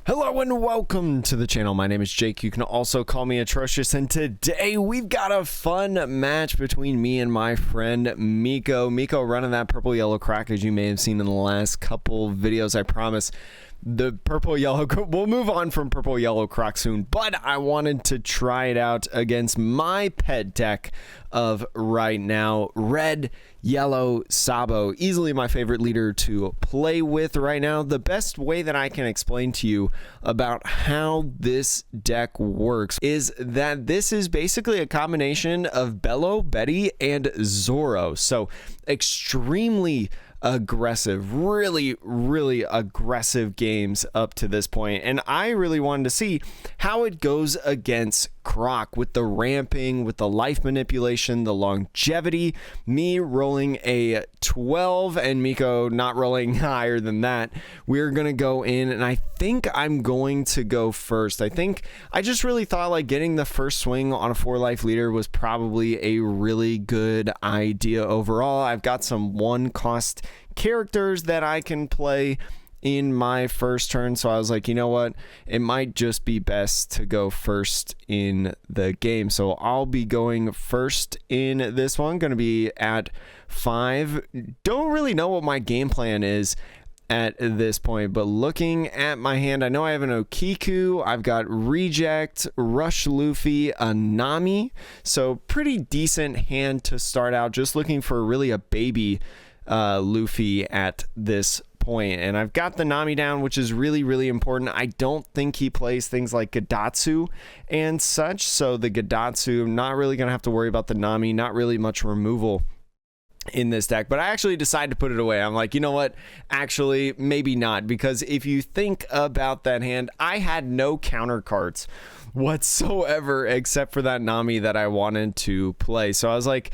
Hello and welcome to the channel. My name is Jake. You can also call me Atrocious, and today we've got a fun match between me and my friend Miko. Miko running that purple yellow croc, as you may have seen in the last couple videos. I promise the purple yellow, we'll move on from purple yellow croc soon, but I wanted to try it out against my pet deck of right now, red yellow Sabo. Easily my favorite leader to play with right now. The best way that I can explain to you about how this deck works is that this is basically a combination of Bello, Betty, and Zoro. So extremely aggressive, really aggressive games up to this point, and I really wanted to see how it goes against Croc with the ramping, with the life manipulation, the longevity, me rolling a 12 and Miko not rolling higher than that. We're gonna go in, and I think I'm going to go first. I just really thought like getting the first swing on a 4-life leader was probably a really good idea overall. I've got some 1-cost characters that I can play in my first turn, so I was like, you know what, it might just be best to go first in the game. So I'll be going first in this one, gonna be at 5. Don't really know what my game plan is at this point, but looking at my hand, I know I have an Okiku, I've got Reject, Rush Luffy, a Nami, so pretty decent hand to start out. Just looking for really a baby Luffy at this point, and I've got the Nami down, which is really important. I don't think he plays things like Gadatsu and such, so the Gadatsu, not really gonna have to worry about the Nami. Not really much removal in this deck, but I actually decided to put it away. I'm like, you know what, actually maybe not, because if you think about that hand, I had no counter cards whatsoever except for that Nami that I wanted to play. So I was like,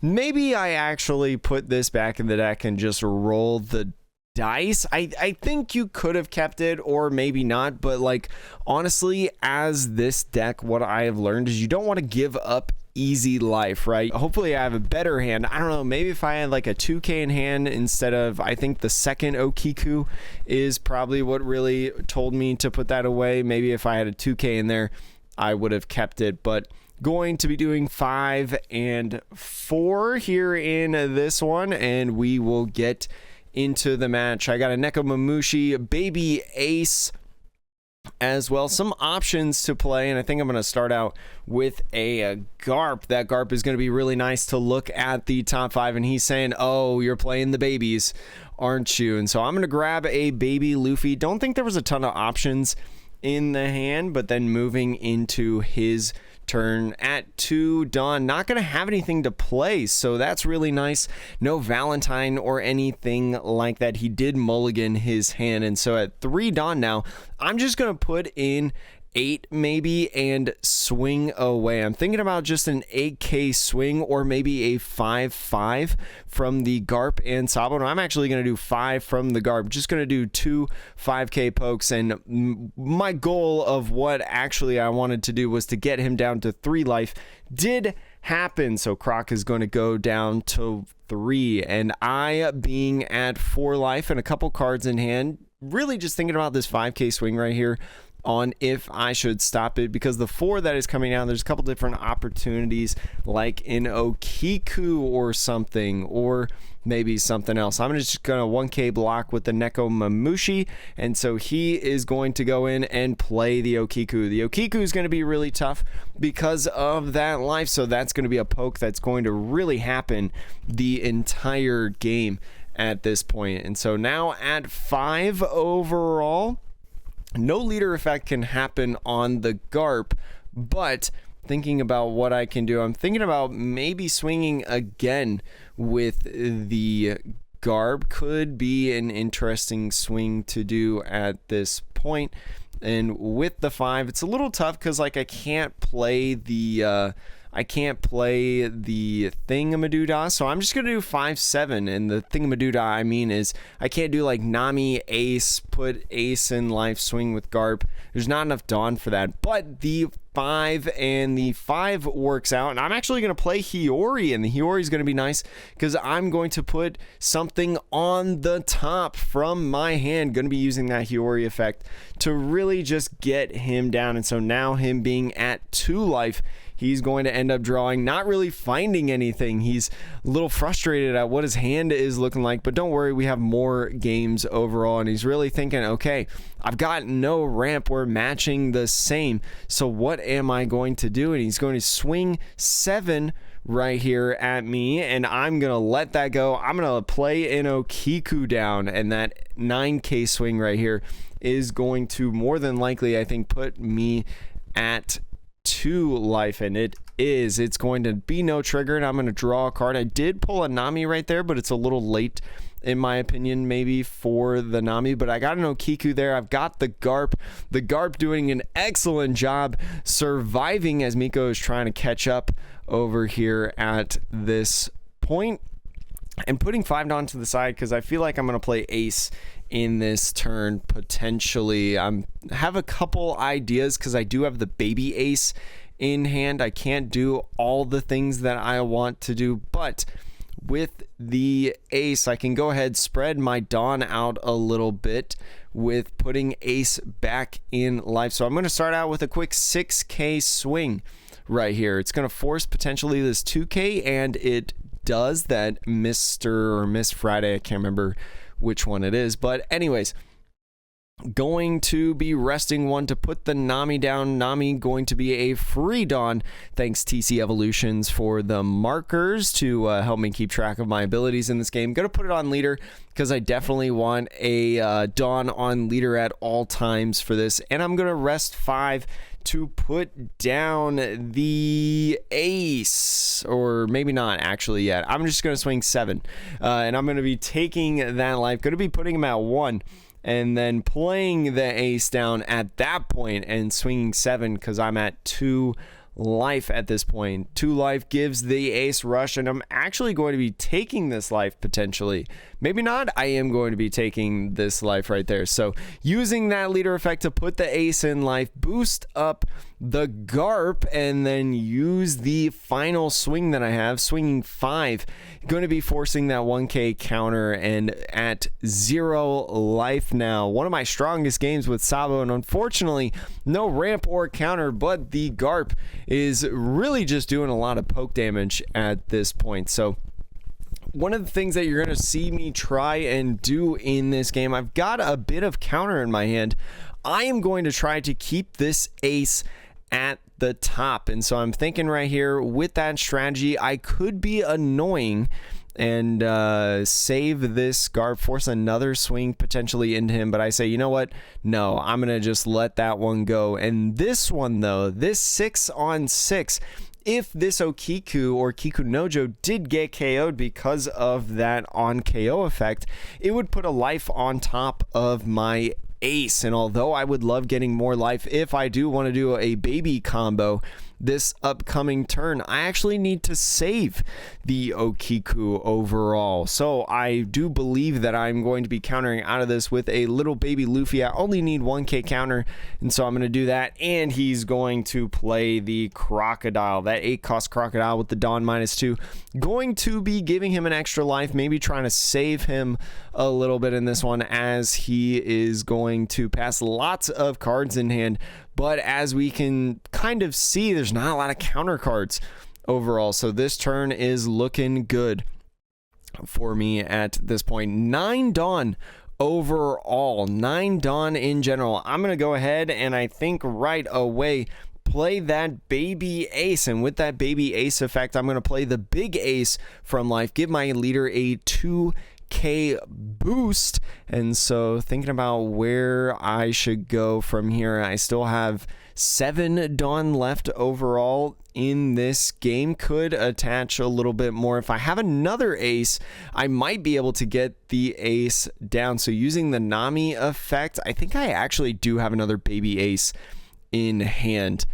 maybe I actually put this back in the deck and just roll the dice. I think you could have kept it or maybe not, but like honestly, as this deck, what I have learned is you don't want to give up easy life, right? Hopefully I have a better hand. I don't know, maybe if I had like a 2k in hand instead of, I think the second Okiku is probably what really told me to put that away. Maybe if I had a 2k in there, I would have kept it, but going to be doing 5 and 4 here in this one, and we will get into the match. I got a Nekomamushi, Baby Ace as well. Some options to play, and I think I'm going to start out with a Garp. That Garp is going to be really nice to look at the top 5, and he's saying, oh, you're playing the babies, aren't you? And so I'm going to grab a baby Luffy. Don't think there was a ton of options in the hand, but then moving into his turn at 2 Dawn, not gonna have anything to play, so that's really nice. No Valentine or anything like that. He did mulligan his hand, and so at 3 Dawn now, I'm just gonna put in 8 maybe and swing away. I'm thinking about just an 8k swing or maybe a 5-5 from the Garp and Sabo. And I'm actually going to do 5 from the Garp. Just going to do 2 5k pokes, and my goal of what actually I wanted to do was to get him down to 3 life. Did happen, so Croc is going to go down to 3, and I being at 4 life and a couple cards in hand, really just thinking about this 5k swing right here on if I should stop it, because the 4 that is coming out, there's a couple different opportunities like in Okiku or something, or maybe something else. I'm just gonna 1k block with the Nekomamushi, and so he is going to go in and play the Okiku. The Okiku is going to be really tough because of that life, so that's going to be a poke that's going to really happen the entire game at this point. And so now at 5 overall, no leader effect can happen on the Garp, but thinking about what I can do, I'm thinking about maybe swinging again with the Garp. Could be an interesting swing to do at this point. And with the 5, it's a little tough because like I can't play the I can't play the thingamadoodah, so I'm just gonna do 5-7. And the thingamadoodah I mean is I can't do like Nami, Ace, put Ace in life, swing with Garp. There's not enough Dawn for that, but the 5 and the 5 works out, and I'm actually going to play Hiyori, and the Hiyori is going to be nice because I'm going to put something on the top from my hand. Going to be using that Hiyori effect to really just get him down, and so now him being at 2 life, he's going to end up drawing, not really finding anything. He's a little frustrated at what his hand is looking like, but don't worry, we have more games overall, and he's really thinking, okay, I've got no ramp, we're matching the same, so what am I going to do? And he's going to swing 7 right here at me, and I'm gonna let that go. I'm gonna play an Okiku down, and that 9k swing right here is going to more than likely, I think, put me at 2 life, and it's going to be no trigger, and I'm going to draw a card. I did pull a Nami right there, but it's a little late in my opinion, maybe for the Nami, but I got an Okiku there. I've got the Garp doing an excellent job surviving as Miko is trying to catch up over here at this point, and putting 5 Dawn to the side because I feel like I'm going to play Ace in this turn potentially. I have a couple ideas because I do have the baby Ace in hand. I can't do all the things that I want to do, but with the Ace I can go ahead, spread my Dawn out a little bit with putting Ace back in life. So I'm going to start out with a quick 6k swing right here. It's going to force potentially this 2k, and it does that. Mr. or Miss Friday, I can't remember which one it is, but anyways, going to be resting 1 to put the Nami down. Nami going to be a free Dawn. Thanks TC Evolutions for the markers to help me keep track of my abilities in this game. Gonna put it on leader because I definitely want a Dawn on leader at all times for this, and I'm gonna rest 5 to put down the Ace, or maybe not actually yet. I'm just gonna swing 7, and I'm gonna be taking that life, gonna be putting him at 1, and then playing the Ace down at that point and swinging 7 because I'm at 2 life at this point. 2 life gives the Ace rush, and I'm actually going to be taking this life potentially. Maybe not. I am going to be taking this life right there. So using that leader effect to put the Ace in life, boost up the Garp, and then use the final swing that I have, swinging 5, going to be forcing that 1k counter, and at 0 life now. One of my strongest games with Sabo, and unfortunately no ramp or counter, but the Garp is really just doing a lot of poke damage at this point. So one of the things that you're going to see me try and do in this game, I've got a bit of counter in my hand. I am going to try to keep this Ace at the top, and so I'm thinking right here with that strategy I could be annoying and save this Garp, force another swing potentially into him, but I say, you know what, no, I'm gonna just let that one go. And this one though, this 6-on-6, if this Okiku or Kikunojo did get KO'd because of that on KO effect, it would put a life on top of my Ace. And although I would love getting more life if I do want to do a baby combo this upcoming turn, I actually need to save the Okiku overall. So I do believe that I'm going to be countering out of this with a little baby Luffy. I only need 1k counter, and so I'm going to do that. And he's going to play the Crocodile, that 8 cost Crocodile with the Dawn -2, going to be giving him an extra life, maybe trying to save him a little bit in this one, as he is going to pass lots of cards in hand. But as we can kind of see, there's not a lot of counter cards overall. So this turn is looking good for me at this point. 9 Dawn overall, 9 Dawn in general. I'm going to go ahead and I think right away play that baby Ace, and with that baby Ace effect, I'm going to play the big Ace from life, give my leader a 2k boost. And so thinking about where I should go from here, I still have 7 Dawn left overall in this game. Could attach a little bit more. If I have another Ace, I might be able to get the Ace down. So using the Nami effect, I think I actually do have another baby Ace in hand.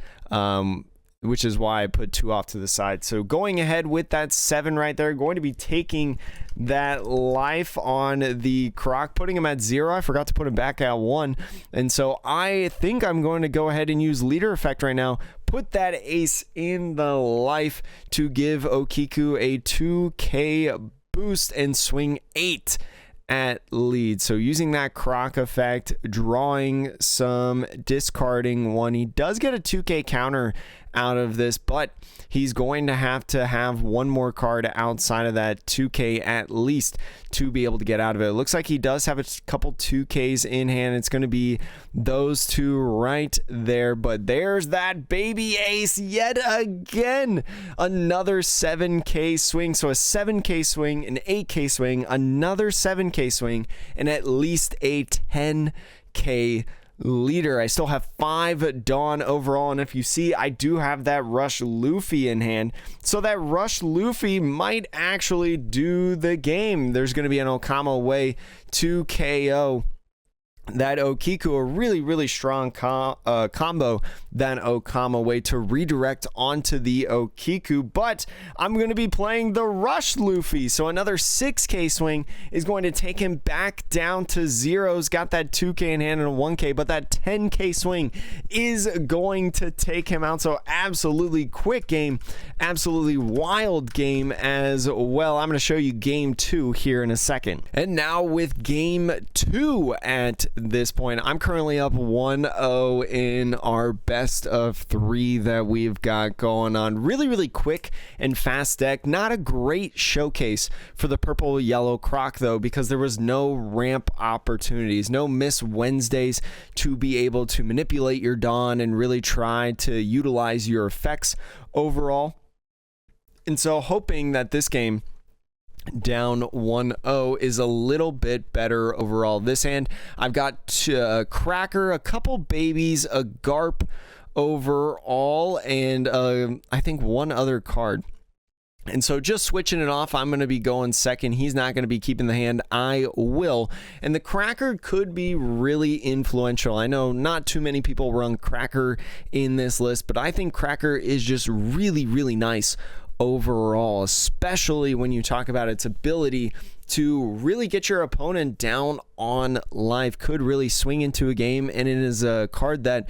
which is why I put 2 off to the side. So going ahead with that 7 right there, going to be taking that life on the Croc, putting him at 0. I forgot to put him back at 1. And so I think I'm going to go ahead and use leader effect right now, put that ace in the life to give Okiku a 2k boost and swing 8 at lead. So using that Croc effect, drawing some, discarding 1. He does get a 2k counter out of this, but he's going to have 1 more card outside of that 2k at least to be able to get out of it. It looks like he does have a couple 2ks in hand. It's going to be those 2 right there, but there's that baby ace yet again. Another 7k swing. So a 7k swing, an 8k swing, another 7k swing, and at least a 10k leader. I still have 5 Dawn overall, and if you see, I do have that Rush Luffy in hand, so that Rush Luffy might actually do the game. There's going to be an Okama way to KO that Okiku, a really strong combo than Okama way to redirect onto the Okiku, but I'm going to be playing the Rush Luffy, so another 6k swing is going to take him back down to 0s. Got that 2k in hand and a 1k, but that 10k swing is going to take him out. So absolutely quick game, absolutely wild game as well. I'm going to show you game 2 here in a second. And now with game 2 at this point, I'm currently up 1-0 in our best of 3 that we've got going on. Really quick and fast deck. Not a great showcase for the purple yellow Croc though, because there was no ramp opportunities, no miss Wednesdays to be able to manipulate your Dawn and really try to utilize your effects overall. And so hoping that this game down 1-0 is a little bit better overall. This hand, I've got a Cracker, a couple babies, a Garp overall, and I think 1 other card. And so just switching it off, I'm going to be going second. He's not going to be keeping the hand. I will. And the Cracker could be really influential. I know not too many people run Cracker in this list, but I think Cracker is just really nice overall, especially when you talk about its ability to really get your opponent down on life. Could really swing into a game, and it is a card that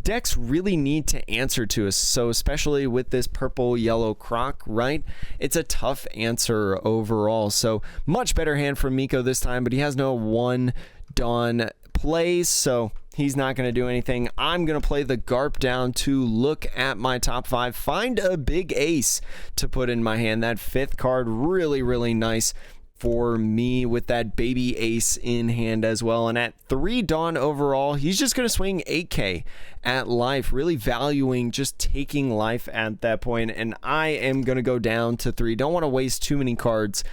decks really need to answer to us. So especially with this purple yellow Croc, right? It's a tough answer overall. So much better hand from Miko this time, but he has no 1 Dawn plays, so he's not going to do anything. I'm going to play the Garp down to look at my top 5, find a big ace to put in my hand. That 5th card, really nice for me with that baby ace in hand as well. And at 3 Dawn overall, he's just going to swing 8k at life, really valuing just taking life at that point. And I am going to go down to 3. Don't want to waste too many cards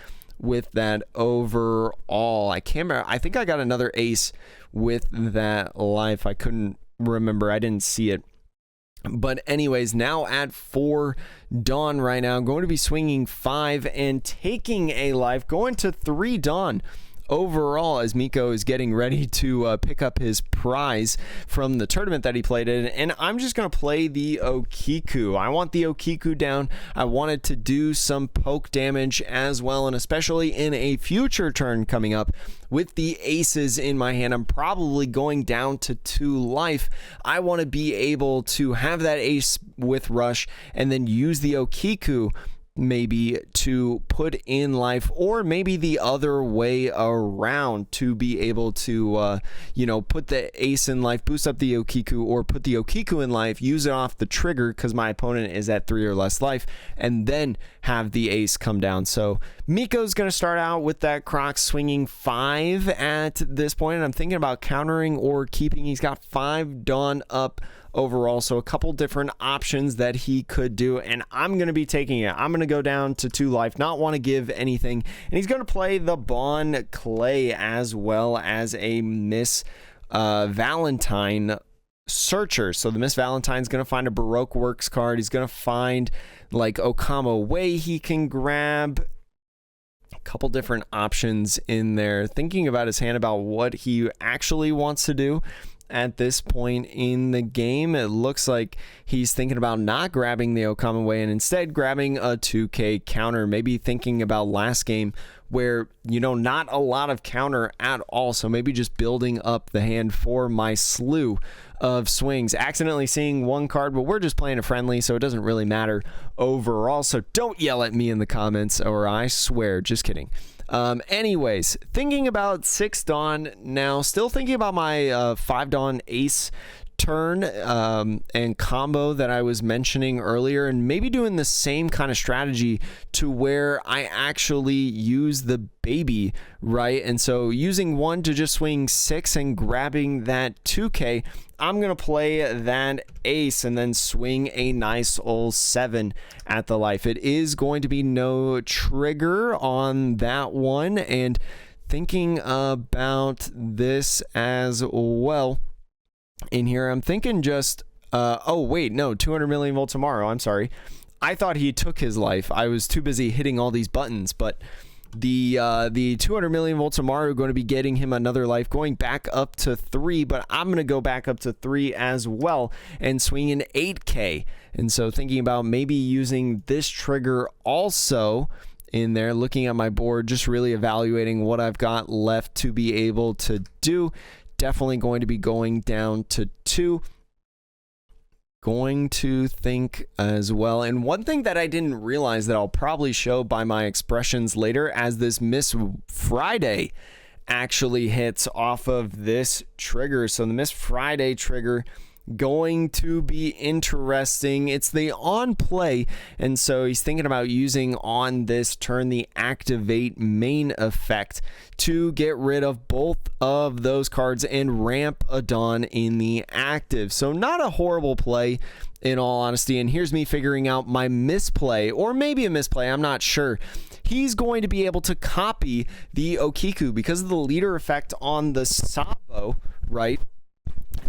with that overall. I can't remember. I think I got another ace with that life. I couldn't remember. I didn't see it. But anyways, now at 4 Dawn right now, I'm going to be swinging 5 and taking a life, going to 3 Dawn overall as Miko is getting ready to pick up his prize from the tournament that he played in. And I'm just going to play the Okiku. I want the Okiku down. I wanted to do some poke damage as well, and especially in a future turn coming up with the aces in my hand, I'm probably going down to 2 life. I want to be able to have that ace with rush and then use the Okiku maybe to put in life, or maybe the other way around to be able to you know, put the ace in life, boost up the Okiku, or put the Okiku in life, use it off the trigger because my opponent is at 3 or less life, and then have the ace come down. So Miko's going to start out with that Croc swinging 5 at this point, and I'm thinking about countering or keeping. He's got 5 Dawn up overall, so a couple different options that he could do, and I'm going to be taking it. I'm going to go down to 2 life, not want to give anything, and he's going to play the Bon Clay as well as a Miss Valentine Searcher. So the Miss Valentine's going to find a Baroque Works card. He's going to find like Okama Way he can grab. A couple different options in there, thinking about his hand, about what he actually wants to do. at this point in the game. It looks like he's thinking about not grabbing the Okama Way and instead grabbing a 2K counter, maybe thinking about last game where, you know, not a lot of counter at all, so maybe just building up the hand for my slew of swings. Accidentally seeing one card, but we're just playing a friendly, so it doesn't really matter overall, so don't yell at me in the comments, or I swear. Just kidding. Anyways, thinking about 6 Dawn now, still thinking about my 5 Dawn Ace turn and combo that I was mentioning earlier, and maybe doing the same kind of strategy to where I actually use the baby, right? And so using 1 to just swing 6 and grabbing that 2K, I'm gonna play that ace and then swing a nice old 7 at the life. It is going to be no trigger on that one, and thinking about this as well in here, I'm thinking just oh wait, no, 200 million volt tomorrow. I'm sorry, I thought he took his life. I was too busy hitting all these buttons, but the 200 million volt tomorrow are going to be getting him another life, going back up to 3, but I'm going to go back up to 3 as well and swing an 8K. And so thinking about maybe using this trigger also in there, looking at my board, just really evaluating what I've got left to be able to do. Definitely going to be going down to 2. Going to think as well. And one thing that I didn't realize that I'll probably show by my expressions later, as this Miss Friday actually hits off of this trigger. So the Miss Friday trigger going to be interesting. It's the on play, and so he's thinking about using on this turn the activate main effect to get rid of both of those cards and ramp a Dawn in the active. So not a horrible play in all honesty. And here's me figuring out my misplay, or maybe a misplay, I'm not sure. He's going to be able to copy the Okiku because of the leader effect on the Sabo, right?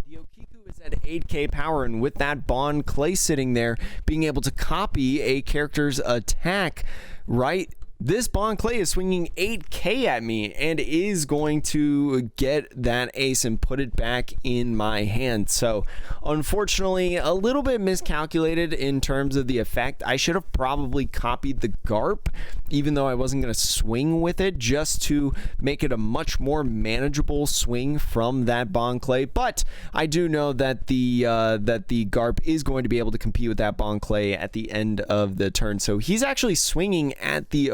The Okiku is at 8K power, and with that Bond Clay sitting there, being able to copy a character's attack, right? This Bond Clay is swinging 8K at me and is going to get that ace and put it back in my hand. So unfortunately, a little bit miscalculated in terms of the effect. I should have probably copied the Garp, even though I wasn't going to swing with it, just to make it a much more manageable swing from that Bond Clay. But I do know that the Garp is going to be able to compete with that Bond Clay at the end of the turn. So he's actually swinging at the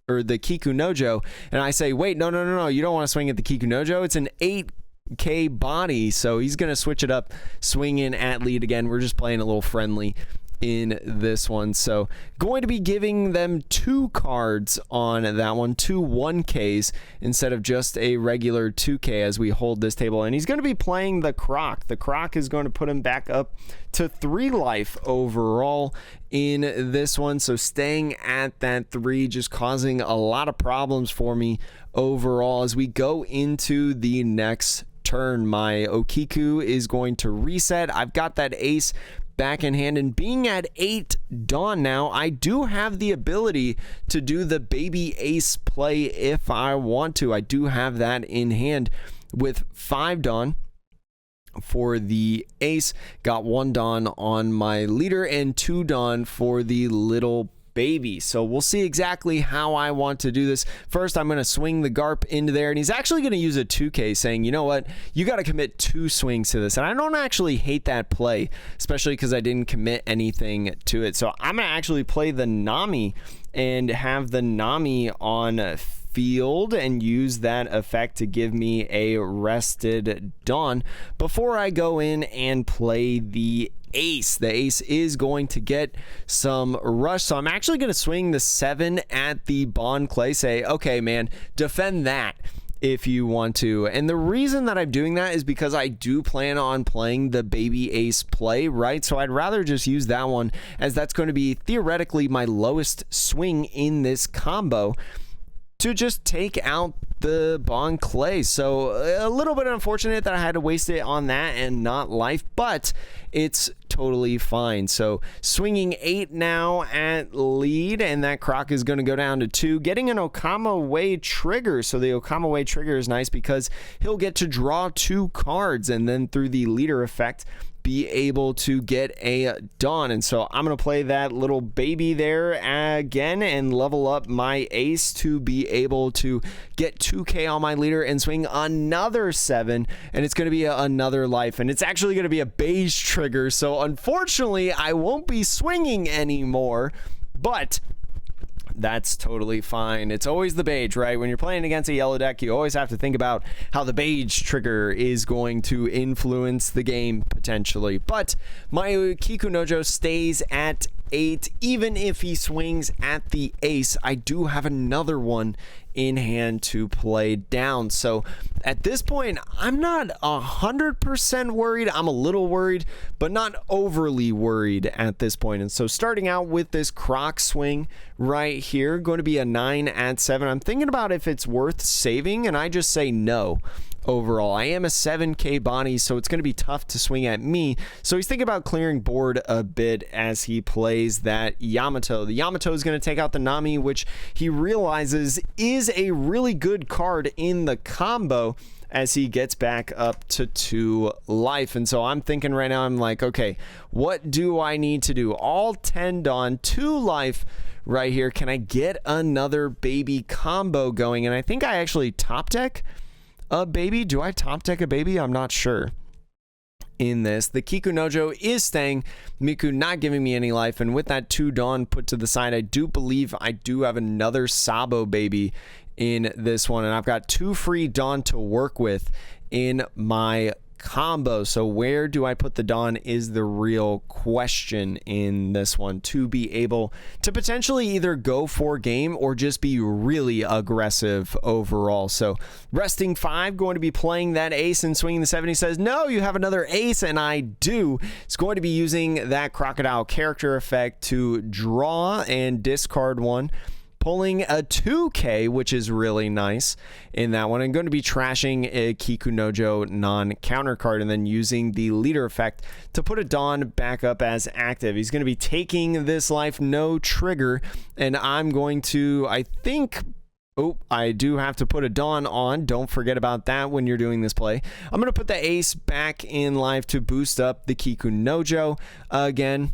Kiku Nojo, and I say, wait, no, you don't want to swing at the Kiku Nojo. It's an 8K body, so he's going to switch it up, swing in at lead again. We're just playing a little friendly in this one, so going to be giving them 2 cards on that one, 2 1Ks instead of just a regular 2K as we hold this table. And he's going to be playing the Croc. The Croc is going to put him back up to 3 life overall in this one, so staying at that 3, just causing a lot of problems for me overall as we go into the next turn. My Okiku is going to reset. I've got that ace back in hand, and being at 8 Dawn now, I do have the ability to do the baby ace play if I want to. I do have that in hand with 5 Dawn for the ace, got 1 Dawn on my leader and 2 Dawn for the little baby. So we'll see exactly how I want to do this. First, I'm going to swing the Garp into there, and he's actually going to use a 2K, saying, you know what, you got to commit 2 swings to this. And I don't actually hate that play, especially because I didn't commit anything to it. So I'm going to actually play the Nami and have the Nami on field and use that effect to give me a rested Dawn before I go in and play the ace. The ace is going to get some rush, so I'm actually going to swing the 7 at the Bond Clay, say, okay man, defend that if you want to. And the reason that I'm doing that is because I do plan on playing the baby ace play, right? So I'd rather just use that one, as that's going to be theoretically my lowest swing in this combo, to just take out the Bond Clay. So a little bit unfortunate that I had to waste it on that and not life, but it's totally fine. So swinging 8 now at lead, and that Croc is going to go down to 2, getting an Okama Way trigger. So the Okama Way trigger is nice because he'll get to draw 2 cards, and then through the leader effect, be able to get a Dawn. And so I'm going to play that little baby there again and level up my ace to be able to get 2k on my leader and swing another 7, and it's going to be another life, and it's actually going to be a beige trigger. So unfortunately I won't be swinging anymore, but that's totally fine. It's always the beige, right? When you're playing against a yellow deck, you always have to think about how the beige trigger is going to influence the game potentially. But my Kikunojo stays at 8. Even if he swings at the ace, I do have another one in hand to play down. So at this point, I'm not 100% worried. I'm a little worried, but not overly worried at this point. And so starting out with this Croc swing right here, going to be a 9 at 7. I'm thinking about if it's worth saving, and I just say no. Overall, I am a 7k body, so it's going to be tough to swing at me. So he's thinking about clearing board a bit as he plays that Yamato. The Yamato is going to take out the Nami, which he realizes is a really good card in the combo as he gets back up to 2 life. And so I'm thinking right now, I'm like, okay, what do I need to do? All 10 Dawn, 2 life right here. Can I get another baby combo going? And I think I actually top deck a baby. Do I top deck a baby? I'm not sure. In this, the Kikunojo is staying, Miku not giving me any life, and with that 2 Dawn put to the side, I do believe I do have another Sabo baby in this one, and I've got 2 free Dawn to work with in my combo. So where do I put the Dawn is the real question in this one, to be able to potentially either go for game or just be really aggressive overall. So resting 5, going to be playing that ace and swinging the 7. He says, no, you have another ace, and I do. It's going to be using that Crocodile character effect to draw and discard 1. Pulling a 2k, which is really nice in that one. I'm going to be trashing a Kikunojo non-counter card and then using the leader effect to put a Dawn back up as active. He's going to be taking this life, no trigger, and I'm going to, I think, oh, I do have to put a Dawn on. Don't forget about that when you're doing this play. I'm going to put the ace back in life to boost up the Kikunojo again,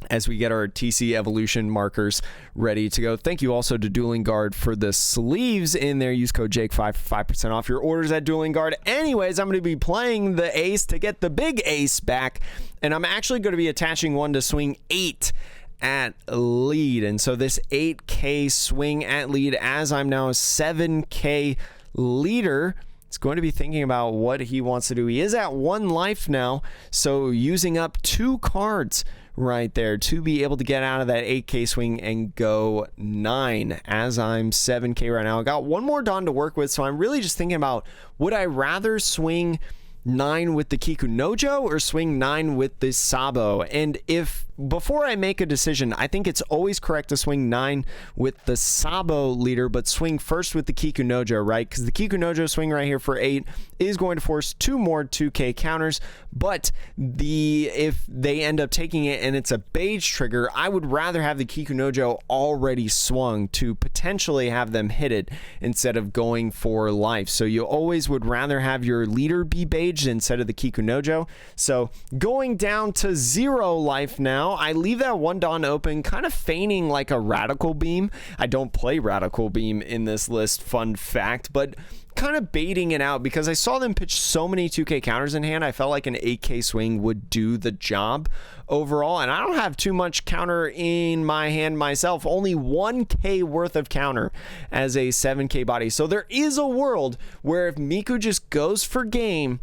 as we get our TC evolution markers ready to go. Thank you also to Dueling Guard for the sleeves in there. Use code Jake5 for 5% off your orders at Dueling Guard. Anyways, I'm going to be playing the ace to get the big ace back, and I'm actually going to be attaching 1 to swing 8 at lead. And so this 8k swing at lead, as I'm now a 7k leader, it's going to be thinking about what he wants to do. He is at 1 life now, so using up 2 cards right there to be able to get out of that 8k swing and go 9, as I'm 7k right now. I got 1 more Dawn to work with, so I'm really just thinking about, would I rather swing 9 with the Kikunojo or swing 9 with the Sabo? And if, before I make a decision, I think it's always correct to swing 9 with the Sabo leader, but swing first with the Kikunojo, right? Because the Kikunojo swing right here for 8 is going to force 2 more 2k counters, but if they end up taking it and it's a beige trigger, I would rather have the Kikunojo already swung to potentially have them hit it instead of going for life. So you always would rather have your leader be beige instead of the Kikunojo. So going down to 0 life now, I leave that 1 Dawn open, kind of feigning like a Radical Beam. I don't play Radical Beam in this list, fun fact, but kind of baiting it out because I saw them pitch so many 2k counters in hand. I felt like an 8k swing would do the job overall, and I don't have too much counter in my hand myself, only 1k worth of counter as a 7k body. So there is a world where if Miku just goes for game,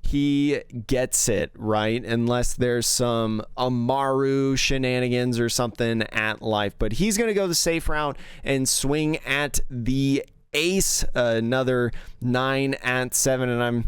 he gets it, right? Unless there's some Amaru shenanigans or something at life. But he's going to go the safe route and swing at the ace, another 9 at 7. And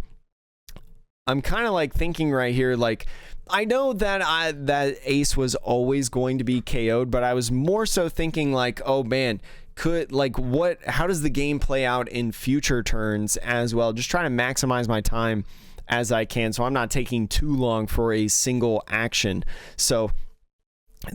I'm kind of like thinking right here, like, I know that that ace was always going to be KO'd, but I was more so thinking like, oh man, how does the game play out in future turns as well? Just trying to maximize my time as I can, so I'm not taking too long for a single action. So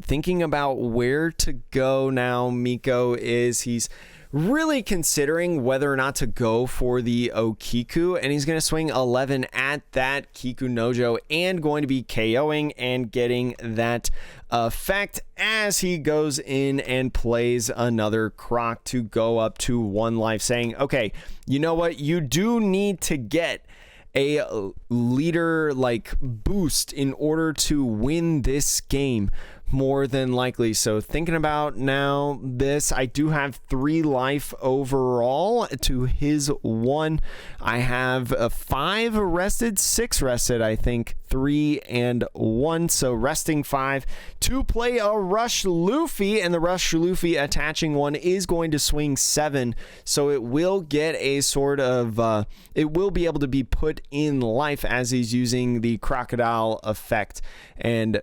thinking about where to go now, Miko he's really considering whether or not to go for the Okiku, and he's going to swing 11 at that Kiku Nojo and going to be KOing and getting that effect as he goes in and plays another Croc to go up to 1 life, saying, okay, you know what, you do need to get a leader like boost in order to win this game, more than likely. So thinking about now this, I do have 3 life overall to his 1. I have 5 rested, 6 rested, I think 3 and 1, so resting 5 to play a Rush Luffy, and the Rush Luffy attaching 1 is going to swing 7, so it will get a sort of it will be able to be put in life as he's using the Crocodile effect and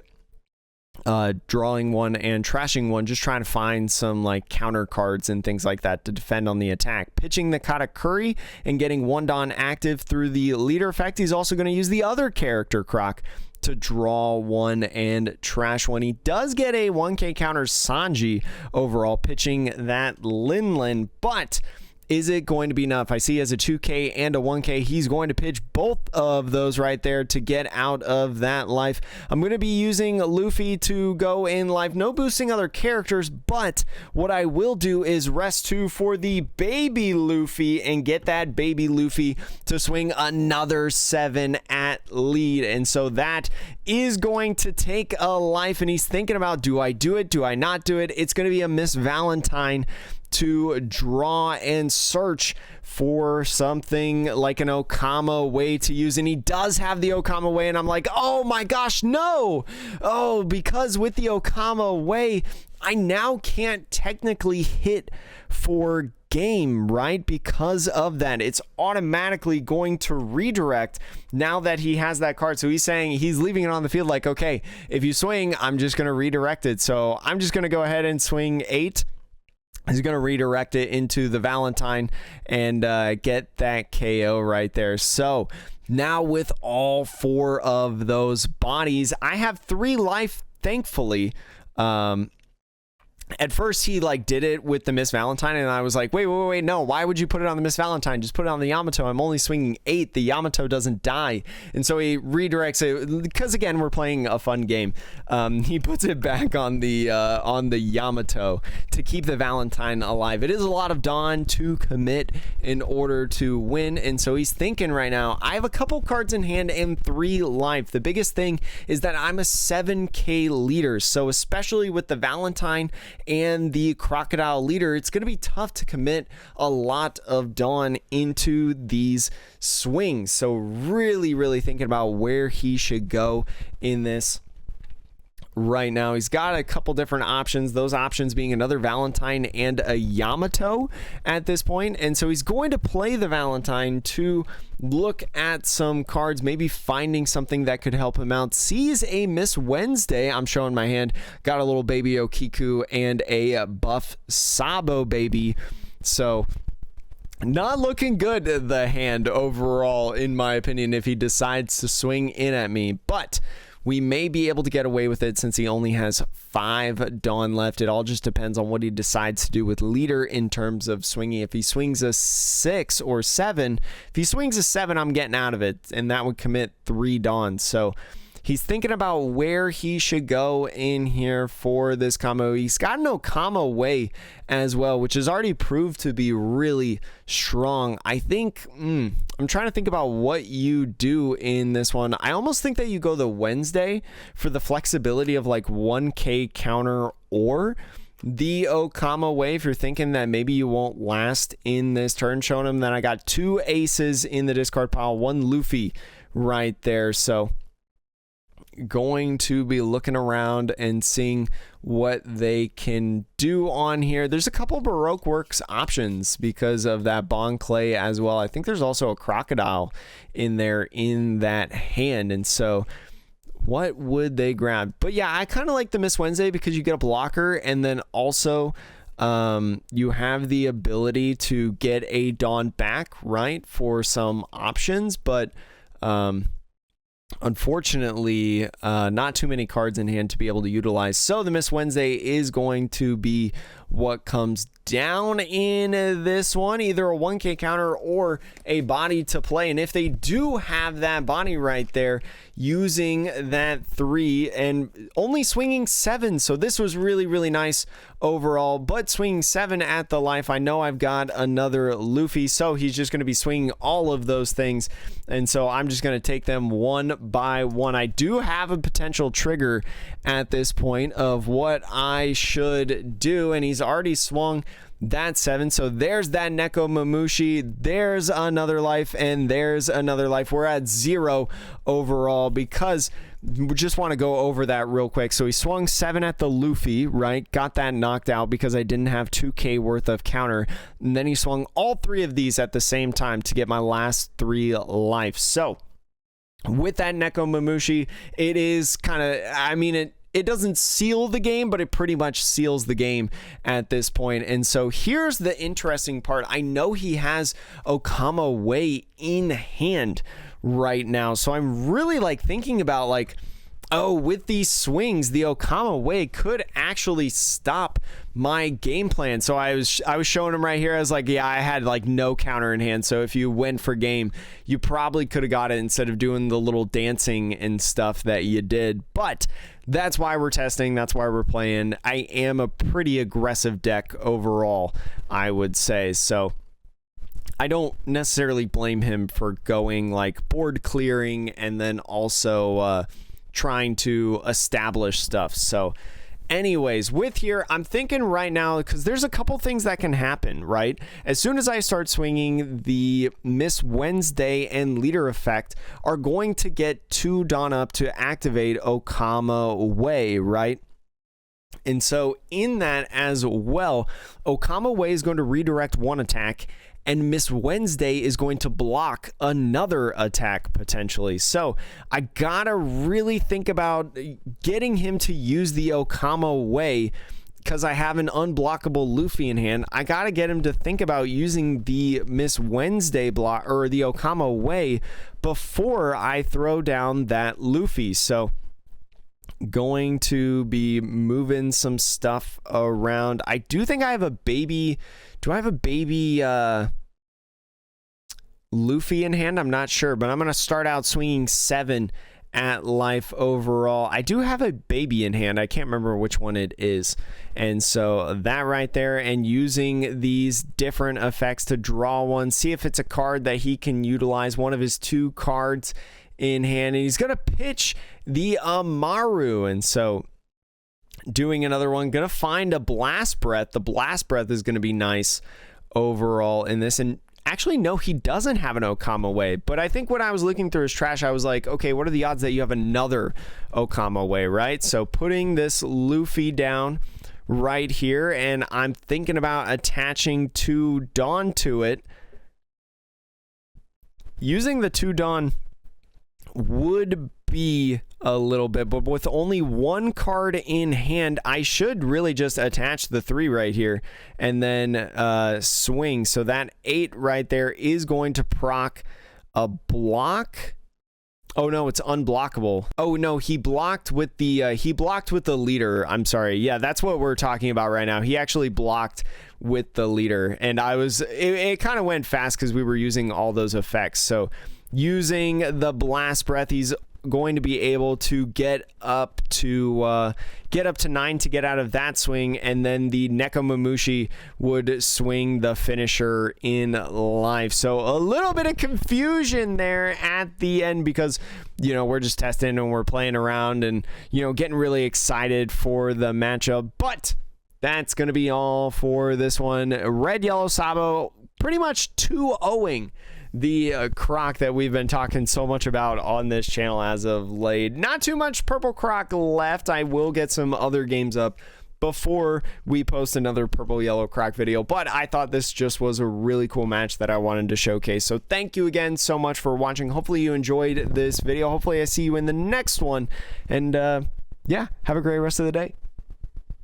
drawing 1 and trashing 1, just trying to find some like counter cards and things like that to defend on the attack. Pitching the Katakuri and getting 1 Don active through the leader effect. He's also going to use the other character Croc to draw 1 and trash 1. He does get a 1k counter Sanji overall, pitching that Linlin, but is it going to be enough? I see he has a 2k and a 1k. He's going to pitch both of those right there to get out of that life. I'm going to be using Luffy to go in life. No boosting other characters, but what I will do is rest 2 for the baby Luffy and get that baby Luffy to swing another 7 at lead. And so that is going to take a life, and he's thinking about, do I do it? Do I not do it? It's going to be a Miss Valentine to draw and search for something like an Okama way to use, and he does have the Okama way, and I'm like, oh my gosh, no! Oh, because with the Okama way, I now can't technically hit for game, right? Because of that, it's automatically going to redirect now that he has that card. So he's saying, he's leaving it on the field like, okay, if you swing, I'm just going to redirect it. So I'm just going to go ahead and swing 8. He's going to redirect it into the Valentine and get that KO right there. So now with all 4 of those bodies, I have 3 life, thankfully. At first, he like did it with the Miss Valentine, and I was like, wait, no, why would you put it on the Miss Valentine? Just put it on the Yamato. I'm only swinging 8. The Yamato doesn't die. And so he redirects it, because again, we're playing a fun game. He puts it back on the Yamato to keep the Valentine alive. It is a lot of Dawn to commit in order to win, and so he's thinking right now, I have a couple cards in hand and 3 life. The biggest thing is that I'm a 7k leader, so especially with the Valentine and the Crocodile leader, it's going to be tough to commit a lot of Dawn into these swings. So really thinking about where he should go in this right now. He's got a couple different options, those options being another Valentine and a Yamato at this point. And so he's going to play the Valentine to look at some cards, maybe finding something that could help him out. Sees a Miss Wednesday, I'm showing my hand, got a little baby Okiku and a buff Sabo baby. So not looking good, the hand overall, in my opinion, if he decides to swing in at me. But we may be able to get away with it since he only has 5 Dawn left. It all just depends on what he decides to do with leader in terms of swinging. If he swings a 6 or 7, if he swings a 7, I'm getting out of it, and that would commit 3 Dawns. So he's thinking about where he should go in here for this combo. He's got an Okama way as well, which has already proved to be really strong. I think, I'm trying to think about what you do in this one. I almost think that you go the Wednesday for the flexibility of like 1k counter, or the Okama way if you're thinking that maybe you won't last in this turn, showing him that I got 2 aces in the discard pile, 1 Luffy right there. So going to be looking around and seeing what they can do on here. There's a couple Baroque Works options because of that Bon Clay as well. I think there's also a Crocodile in there in that hand, and so what would they grab? But yeah, I kind of like the Miss Wednesday because you get a blocker, and then also you have the ability to get a Dawn back, right, for some options. But Unfortunately, not too many cards in hand to be able to utilize. So the Miss Wednesday is going to be what comes down in this one, either a 1K counter or a body to play. And if they do have that body right there, using that 3 and only swinging 7, so this was really nice overall, but swinging 7 at the life. I know I've got another Luffy, so he's just going to be swinging all of those things, and so I'm just going to take them one by one. I do have a potential trigger at this point of what I should do, and he's already swung that 7. So there's that Neko Mamushi, there's another life, and there's another life. We're at 0 overall because we just want to go over that real quick. So he swung 7 at the Luffy, right? Got that knocked out because I didn't have 2K worth of counter. And then he swung all 3 of these at the same time to get my last 3 life. So with that Neko Mamushi, it is kind of, I mean, it doesn't seal the game, but it pretty much seals the game at this point. And so here's the interesting part. I know he has Okama Way in hand right now. So I'm really like thinking about like, oh, with these swings, the Okama Way could actually stop my game plan. So I was showing him right here. I was like, yeah, I had like no counter in hand. So if you went for game, you probably could have got it instead of doing the little dancing and stuff that you did. But that's why we're testing. That's why we're playing. I am a pretty aggressive deck overall, I would say. So I don't necessarily blame him for going like board clearing and then also trying to establish stuff. So anyways, with here, I'm thinking right now, because there's a couple things that can happen, right? As soon as I start swinging, the Miss Wednesday and leader effect are going to get 2 Dawn up to activate Okama Way, right? And so in that as well, Okama Way is going to redirect 1 attack, and Miss Wednesday is going to block another attack potentially. So I gotta really think about getting him to use the Okama Way because I have an unblockable Luffy in hand. I gotta get him to think about using the Miss Wednesday block or the Okama Way before I throw down that Luffy. So going to be moving some stuff around. I do think I have a baby. Do I have a baby Luffy in hand? I'm not sure, but I'm going to start out swinging 7 at life overall. I do have a baby in hand. I can't remember which one it is. And so that right there, and using these different effects to draw one, see if it's a card that he can utilize, one of his 2 cards in hand, and he's going to pitch the Amaru. And so doing another one, going to find a Blast Breath. The Blast Breath is going to be nice overall in this. And actually, no, he doesn't have an Okama Way, but I think when I was looking through his trash, I was like, okay, what are the odds that you have another Okama Way, right? So putting this Luffy down right here, and I'm thinking about attaching 2 Dawn to it. Using the 2 Dawn would be a little bit, but with only 1 card in hand, I should really just attach the 3 right here and then swing. So that 8 right there is going to proc a block. Oh no, it's unblockable. Oh no, he blocked with the leader. I'm sorry. Yeah, that's what we're talking about right now. He actually blocked with the leader, and it kind of went fast because we were using all those effects. So using the Blast Breath, he's going to be able to get up to 9 to get out of that swing, and then the Neko Mamushi would swing the finisher in life. So a little bit of confusion there at the end because, you know, we're just testing and we're playing around and, you know, getting really excited for the matchup. But that's going to be all for this one. Red, Yellow, Sabo pretty much 2-0ing the Croc that we've been talking so much about on this channel as of late. Not too much Purple Croc left. I will get some other games up before we post another Purple Yellow Croc video, but I thought this just was a really cool match that I wanted to showcase. So thank you again so much for watching. Hopefully you enjoyed this video. Hopefully I see you in the next one, and yeah, have a great rest of the day.